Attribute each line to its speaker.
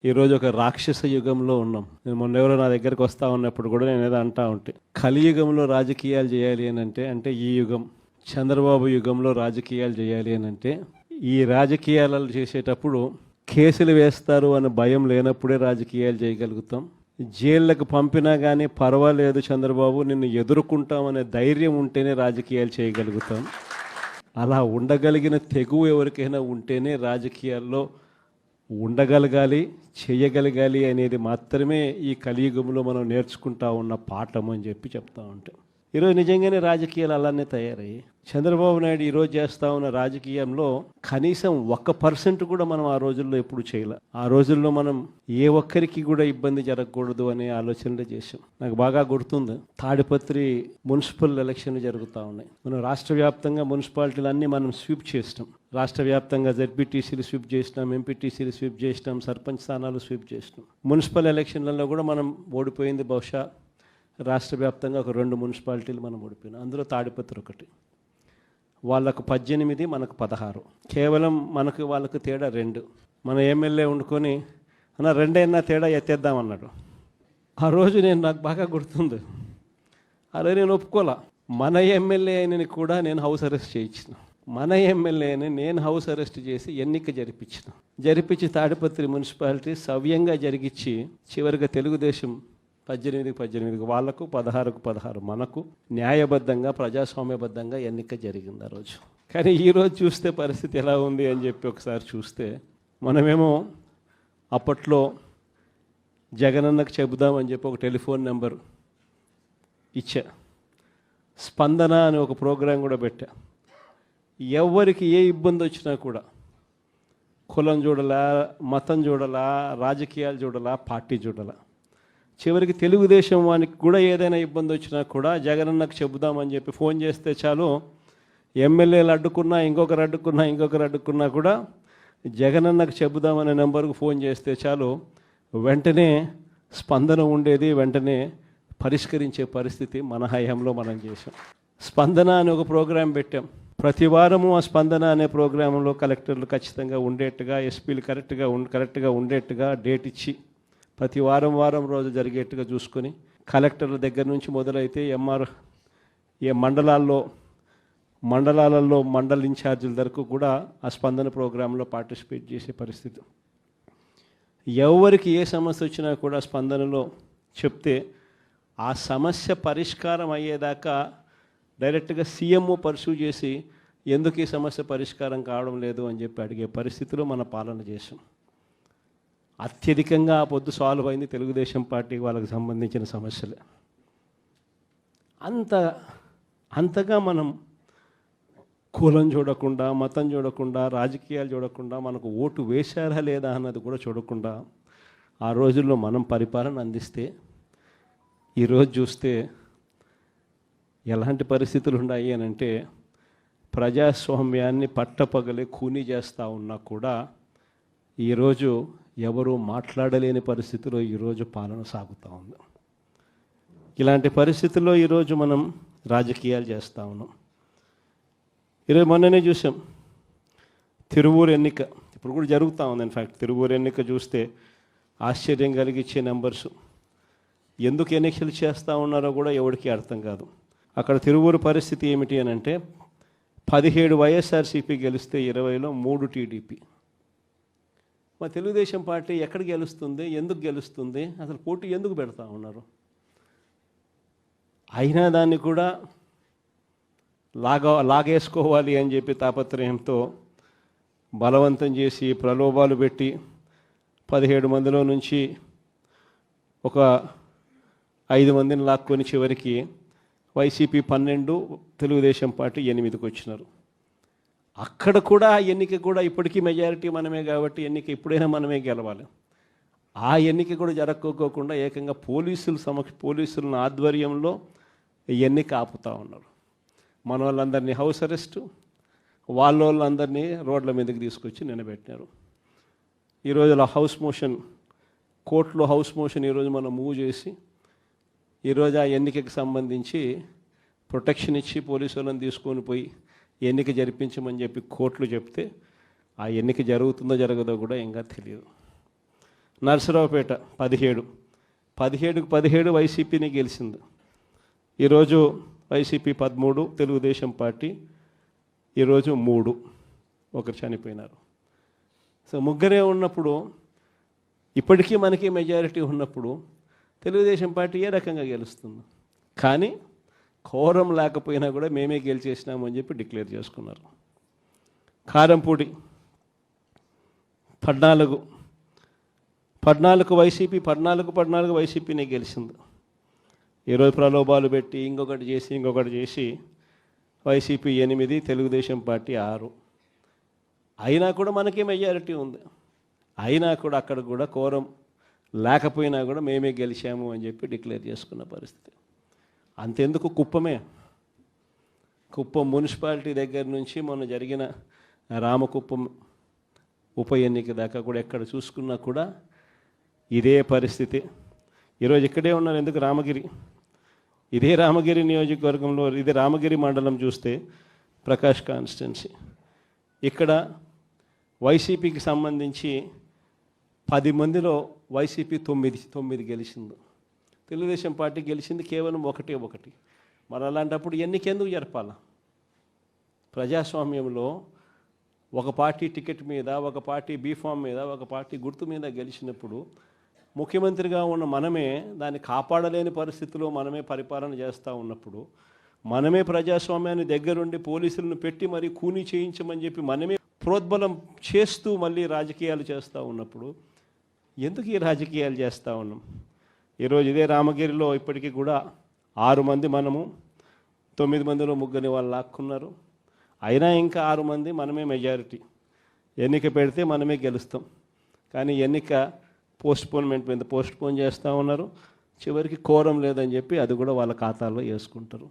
Speaker 1: ఈరోజు ఒక రాక్షస యుగంలో ఉన్నాం. నేను మొన్న ఎవరో నా దగ్గరికి వస్తూ ఉన్నప్పుడు కూడా నేను ఏదో అంటా ఉంటే, కలియుగంలో రాజకీయాలు చేయాలి అని అంటే ఈ యుగం చంద్రబాబు యుగంలో రాజకీయాలు చేయాలి అని అంటే, ఈ రాజకీయాలు చేసేటప్పుడు కేసులు వేస్తారు అనే భయం లేనప్పుడే రాజకీయాలు చేయగలుగుతాం. జైళ్ళకు పంపినా కానీ పర్వాలేదు చంద్రబాబు నిన్ను ఎదుర్కొంటామనే ధైర్యం ఉంటేనే రాజకీయాలు చేయగలుగుతాం. అలా ఉండగలిగిన తెగువ ఎవరికైనా ఉంటేనే రాజకీయాల్లో ఉండగలగాలి, చేయగలగాలి అనేది మాత్రమే ఈ కలియుగంలో మనం నేర్చుకుంటా ఉన్న పాఠం అని చెప్పి చెప్తా ఉంటాం. ఈరోజు నిజంగానే రాజకీయాలు అలానే తయారయ్యి చంద్రబాబు నాయుడు ఈరోజు చేస్తూ ఉన్న రాజకీయంలో కనీసం 1% కూడా మనం ఆ రోజుల్లో ఎప్పుడు చేయలే. ఆ రోజుల్లో మనం ఏ ఒక్కరికి కూడా ఇబ్బంది జరగకూడదు అనే ఆలోచనలు చేసాం. నాకు బాగా గుర్తుంది, తాడిపత్రి మున్సిపల్ ఎలక్షన్లు జరుగుతూ ఉన్నాయి. మనం రాష్ట్ర వ్యాప్తంగా మున్సిపాలిటీలు అన్నీ మనం స్వీప్ చేసినాం. రాష్ట్ర వ్యాప్తంగా జెడ్పీటీసీలు స్వీప్ చేసినాం, ఎంపీటీసీలు స్వీప్ చేసినాం, సర్పంచ్ స్థానాలు స్వీప్ చేసినాం. మున్సిపల్ ఎలక్షన్లలో కూడా మనం ఓడిపోయింది బహుశా రాష్ట్ర వ్యాప్తంగా ఒక 2 మున్సిపాలిటీలు మనం ఓడిపోయినాం. అందులో తాడిపత్రి ఒకటి. వాళ్ళకు 18, మనకు 16. కేవలం వాళ్ళకు తేడా 2. మన ఎమ్మెల్యే వండుకొని అన్న 2 అయినా తేడా ఎత్తేద్దామన్నాడు. ఆ రోజు నాకు బాగా గుర్తుంది. అలా నేను ఒప్పుకోలే. మన ఎమ్మెల్యే అయినని కూడా నేను హౌస్ అరెస్ట్ చేయించిన. మన ఎమ్మెల్యేని నేను హౌస్ అరెస్ట్ చేసి ఎన్నిక జరిపించి తాడిపత్రి మున్సిపాలిటీ సవ్యంగా జరిగించి చివరిగా తెలుగుదేశం 18 వాళ్ళకు 16 మనకు న్యాయబద్ధంగా ప్రజాస్వామ్యబద్ధంగా ఎన్నిక జరిగింది ఆ రోజు. కానీ ఈరోజు చూస్తే పరిస్థితి ఎలా ఉంది అని చెప్పి ఒకసారి చూస్తే, మనమేమో అప్పట్లో జగనన్నకు చెబుదామని చెప్పి ఒక టెలిఫోన్ నెంబర్ ఇచ్చా, స్పందన అని ఒక ప్రోగ్రాం కూడా పెట్టా. ఎవరికి ఏ ఇబ్బంది వచ్చినా కూడా కులం చూడలా, మతం చూడలా, రాజకీయాలు చూడలా, పార్టీ చూడలా, చివరికి తెలుగుదేశం వానికి కూడా ఏదైనా ఇబ్బంది వచ్చినా కూడా జగనన్నకు చెబుదామని చెప్పి ఫోన్ చేస్తే చాలు, ఎమ్మెల్యేలు అడ్డుకున్నా ఇంకొకరు అడ్డుకున్నా కూడా జగనన్నకు చెబుదామనే నెంబర్కు ఫోన్ చేస్తే చాలు వెంటనే స్పందన ఉండేది, వెంటనే పరిష్కరించే పరిస్థితి మన హయాంలో మనం చేసాం. స్పందన అని ఒక ప్రోగ్రాం పెట్టాం. ప్రతి వారము ఆ స్పందన అనే ప్రోగ్రాంలో కలెక్టర్లు ఖచ్చితంగా ఉండేట్టుగా, ఎస్పీలు కరెక్ట్గా ఉండేట్టుగా డేట్ ఇచ్చి ప్రతి వారం రోజు జరిగేట్టుగా చూసుకొని, కలెక్టర్ల దగ్గర నుంచి మొదలైతే మండలాలలో మండల ఇన్ఛార్జీల వరకు కూడా ఆ స్పందన ప్రోగ్రాంలో పార్టిసిపేట్ చేసే పరిస్థితి. ఎవరికి ఏ సమస్య వచ్చినా కూడా స్పందనలో చెప్తే ఆ సమస్య పరిష్కారం అయ్యేదాకా డైరెక్ట్గా సీఎంఓ పర్సూ చేసి ఎందుకు ఈ సమస్య పరిష్కారం కావడం లేదు అని చెప్పి అడిగే పరిస్థితిలో మన పాలన చేసాం. అత్యధికంగా ఆ పొద్దు సాల్వ్ అయింది తెలుగుదేశం పార్టీకి వాళ్ళకి సంబంధించిన సమస్యలే. అంతగా మనం కులం చూడకుండా, మతం చూడకుండా, రాజకీయాలు చూడకుండా, మనకు ఓటు వేశారా లేదా అన్నది కూడా చూడకుండా ఆ రోజుల్లో మనం పరిపాలన అందిస్తే, ఈరోజు చూస్తే ఎలాంటి పరిస్థితులు ఉన్నాయి అని అంటే, ప్రజాస్వామ్యాన్ని పట్టపగలే ఖూనీ చేస్తూ ఉన్నా కూడా ఈరోజు ఎవరు మాట్లాడలేని పరిస్థితిలో ఈరోజు పాలన సాగుతూ ఉంది. ఇలాంటి పరిస్థితుల్లో ఈరోజు మనం రాజకీయాలు చేస్తూ ఉన్నాం. ఈరోజు మొన్ననే చూసాం తిరువూరు ఎన్నిక, ఇప్పుడు కూడా జరుగుతూ ఉంది. ఇన్ఫ్యాక్ట్ తిరువూరు ఎన్నిక చూస్తే ఆశ్చర్యం కలిగించే నెంబర్స్. ఎందుకు ఎన్నికలు చేస్తూ ఉన్నారో కూడా ఎవరికి అర్థం కాదు. అక్కడ తిరువూరు పరిస్థితి ఏమిటి అని అంటే, 17 వైఎస్ఆర్సీపీ గెలిస్తే 20లో 3 టీడీపీ. మా తెలుగుదేశం పార్టీ ఎక్కడ గెలుస్తుంది, ఎందుకు గెలుస్తుంది, అసలు పోటీ ఎందుకు పెడతా ఉన్నారు? అయినా దాన్ని కూడా లాగేసుకోవాలి అని చెప్పి తాపత్రయంతో బలవంతం చేసి ప్రలోభాలు పెట్టి 17 మందిలో నుంచి ఒక 5 మందిని లాక్కొని చివరికి వైసీపీ 12, తెలుగుదేశం పార్టీ 8కి వచ్చినారు. అక్కడ కూడా ఎన్నిక కూడా ఇప్పటికీ మెజారిటీ మనమే కాబట్టి ఎన్నిక ఇప్పుడైనా మనమే గెలవాలి. ఆ ఎన్నిక కూడా జరగకోకుండా ఏకంగా పోలీసుల ఆధ్వర్యంలో ఎన్నిక ఆపుతూ ఉన్నారు. మన వాళ్ళందరినీ హౌస్ అరెస్టు, వాళ్ళందరినీ రోడ్ల మీదకి తీసుకొచ్చి నిలబెట్టినారు. ఈరోజు కోర్టులో హౌస్ మోషన్ ఈరోజు మనం మూవ్ చేసి ఈరోజు ఆ ఎన్నికకి సంబంధించి ప్రొటెక్షన్ ఇచ్చి పోలీసు వాళ్ళని తీసుకొని పోయి ఎన్నిక జరిపించమని చెప్పి కోర్టులు చెప్తే, ఆ ఎన్నిక జరుగుతుందో జరగదో కూడా ఇంకా తెలియదు. నర్సరావుపేట 17, 17కు 17 వైసీపీని గెలిచింది. ఈరోజు వైసీపీ 13, తెలుగుదేశం పార్టీ ఈరోజు 3, ఒకరు చనిపోయినారు. సో ముగ్గురే ఉన్నప్పుడు, ఇప్పటికీ మనకి మెజారిటీ ఉన్నప్పుడు తెలుగుదేశం పార్టీ ఏ రకంగా గెలుస్తుంది? కానీ కోరం లేకపోయినా కూడా మేమే గెలిచేసినాము అని చెప్పి డిక్లేర్ చేసుకున్నారు. కారంపూడి 14 వైసీపీ, 14 వైసీపీనే గెలిచింది. ఈరోజు ప్రలోభాలు పెట్టి ఇంకొకటి చేసి వైసీపీ 8, తెలుగుదేశం పార్టీ 6. అయినా కూడా మనకే మెజారిటీ ఉంది. అయినా కూడా అక్కడ కూడా కోరం లేకపోయినా కూడా మేమే గెలిచాము అని చెప్పి డిక్లేర్ చేసుకున్న పరిస్థితి. అంతెందుకు, కుప్పం మున్సిపాలిటీ దగ్గర నుంచి మొన్న జరిగిన రామకుప్పం ఉప ఎన్నిక దాకా కూడా ఎక్కడ చూసుకున్నా కూడా ఇదే పరిస్థితి. ఈరోజు ఇక్కడే ఉన్నారు. ఎందుకు? ఇదే రామగిరి నియోజకవర్గంలో, ఇదే రామగిరి మండలం చూస్తే ప్రకాష్ కాన్స్టిట్యున్సీ, ఇక్కడ వైసీపీకి సంబంధించి 10 మందిలో వైసీపీ 9 గెలిచింది. తెలుగుదేశం పార్టీ గెలిచింది కేవలం 1. మరి అలాంటప్పుడు ఎన్నికెందుకు జరపాలా? ప్రజాస్వామ్యంలో ఒక పార్టీ టికెట్ మీద, ఒక పార్టీ బీఫామ్ మీద, ఒక పార్టీ గుర్తు మీద గెలిచినప్పుడు ముఖ్యమంత్రిగా ఉన్న మనమే దాన్ని కాపాడలేని పరిస్థితిలో మనమే పరిపాలన చేస్తూ ఉన్నప్పుడు, మనమే ప్రజాస్వామ్యాన్ని దగ్గరుండి పోలీసులను పెట్టి మరి కూనీ చేయించమని చెప్పి మనమే ప్రోద్బలం చేస్తూ మళ్ళీ రాజకీయాలు చేస్తూ ఉన్నప్పుడు ఎందుకు ఈ రాజకీయాలు చేస్తూ ఉన్నాం? ఈరోజు ఇదే రామగిరిలో ఇప్పటికీ కూడా 6 మంది మనము, 9 మందిలో 3 వాళ్ళు లాక్కున్నారు. అయినా ఇంకా 6 మంది మనమే మెజారిటీ. ఎన్నిక పెడితే మనమే గెలుస్తాం. కానీ ఎన్నిక పోస్ట్పోన్ చేస్తూ ఉన్నారు. చివరికి కోరం లేదని చెప్పి అది కూడా వాళ్ళ ఖాతాలో వేసుకుంటారు.